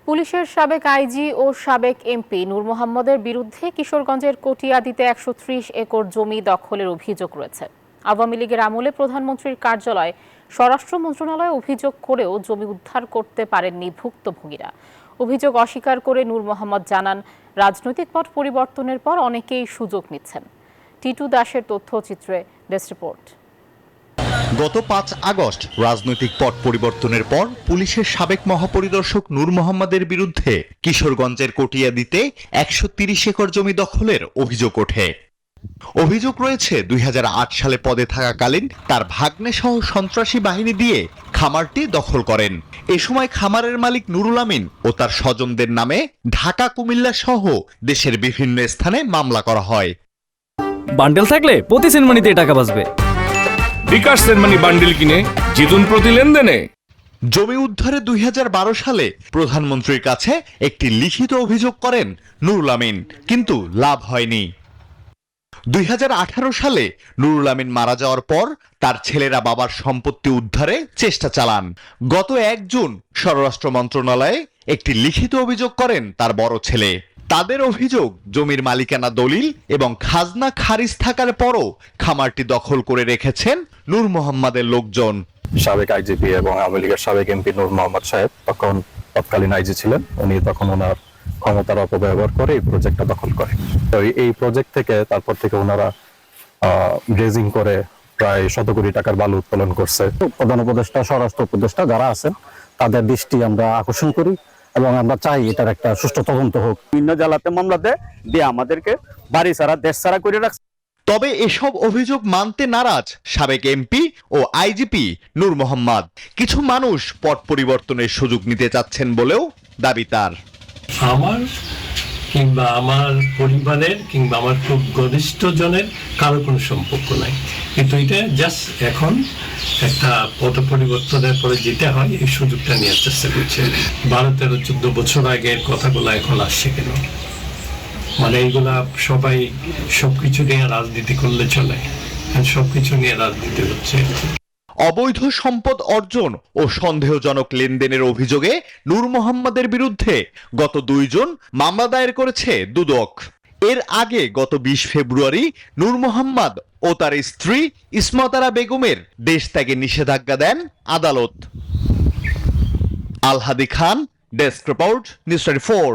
পুলিশের সাবেক আইজি ও সাবেক এমপি নূর মোহাম্মদের বিরুদ্ধে কিশোরগঞ্জের কটিয়াদীতে ১৩০ একর জমি দখলের অভিযোগ রয়েছে। আওয়ামী লীগের আমলে প্রধানমন্ত্রীর কার্যালয়, স্বরাষ্ট্র মন্ত্রণালয় অভিযোগ করেও জমি উদ্ধার করতে পারেননি ভুক্তভোগীরা। অভিযোগ অস্বীকার করে নূর মোহাম্মদ জানান, রাজনৈতিক পট পরিবর্তনের পর অনেকেই সুযোগ নিচ্ছেন। টিটু দাসের তথ্যচিত্রে ডেস্ক রিপোর্ট। গত ৫ আগস্ট রাজনৈতিক পট পরিবর্তনের পর পুলিশের সাবেক মহাপরিদর্শক নূর মোহাম্মদের বিরুদ্ধে কিশোরগঞ্জের কটিয়াদীতে ১৩০ একর জমি দখলের অভিযোগ ওঠে। অভিযোগ রয়েছে ২০০৮ সালে পদে থাকাকালীন তার ভাগ্নে সহ সন্ত্রাসী বাহিনী দিয়ে খামারটি দখল করেন। এ সময় খামারের মালিক নুরুল আমিন ও তার স্বজনদের নামে ঢাকা, কুমিল্লা সহ দেশের বিভিন্ন স্থানে মামলা করা হয়। বান্ডেল থাকলে প্রতি সেনমানিতে টাকা বাঁচবে। বিকাশ সেনমানি বান্ডেল কিনে জিতুন প্রতি লেনদেনে। জমি উদ্ধারে ২০১২ সালে প্রধানমন্ত্রীর কাছে একটি লিখিত অভিযোগ করেন নুরুল আমিন, কিন্তু লাভ হয়নি। ২০১৮ সালে নুরুল আমিন মারা যাওয়ার পর তার ছেলেরা বাবার সম্পত্তি উদ্ধারে চেষ্টা চালান। গত ১ জুন স্বরাষ্ট্র মন্ত্রণালয়ে একটি লিখিত অভিযোগ করেন তার বড় ছেলে। তাদের অভিযোগ, জমির মালিকানা দলিল এবং খাজনা খারিজ থাকার পরও খামারটি দখল করে রেখেছেন নূর মোহাম্মদের লোকজন। সাবেক আইজিপি এবং আওয়ামী লীগের সাবেক এমপি নূর মোহাম্মদ সাহেব তখন তৎকালীন আইজি ছিলেন। উনি তখন ওনার ক্ষমতার অপব্যবহার করে এই প্রজেক্টটা দখল করে। তো এই প্রজেক্ট থেকে তারপর থেকে ওনারা গ্রেজিং করে প্রায় ১০০ কোটি টাকার বালু উত্তোলন করছে। প্রধান উপদেষ্টা, স্বরাষ্ট্র উপদেষ্টা যারা আছেন তাদের দৃষ্টি আমরা আকর্ষণ করি এবং আমরা চাই এটার একটা সুষ্ঠু তদন্ত হোক। বিভিন্ন জেলাতে মামলাতে দিয়ে আমাদেরকে বাড়ি ছাড়া, দেশ ছাড়া করে রাখছে। তবে এসব অভিযোগ মানতে নারাজ সাবেক এমপি ও আইজিপি নূর মোহাম্মদ। কিছু মানুষ পট পরিবর্তনের সুযোগ নিতে চাচ্ছেন বলেও দাবি তার। আমার কিংবা আমার পরিবারের কিংবা আমার খুব ঘনিষ্ঠ জনের কারো কোনো সম্পর্ক নাই, কিন্তু এটা জাস্ট এখন একটা পট পরিবর্তনের পরে যেটা হয় এই সুযোগটা নেওয়ার চেষ্টা করছে। ১২, ১৩, ১৪ বছর আগের কথাগুলো এখন আসছে কেন? মানে এইগুলা সবাই সবকিছু নিয়ে রাজনীতি করলে চলে, সবকিছু নিয়ে রাজনীতি হচ্ছে। অবৈধ সম্পদ অর্জন ও সন্দেহজনক লেনদেনের অভিযোগে নূর মোহাম্মদের বিরুদ্ধে গত ২ জন মামলা দায়ের করেছে দুদক। এর আগে গত ২০ ফেব্রুয়ারি নূর মোহাম্মদ ও তার স্ত্রী ইসমত আরা বেগমের দেশ ত্যাগে নিষেধাজ্ঞা দেন আদালত। আল হাদি খান, ডেস্ক রিপোর্ট, নিউজ 24।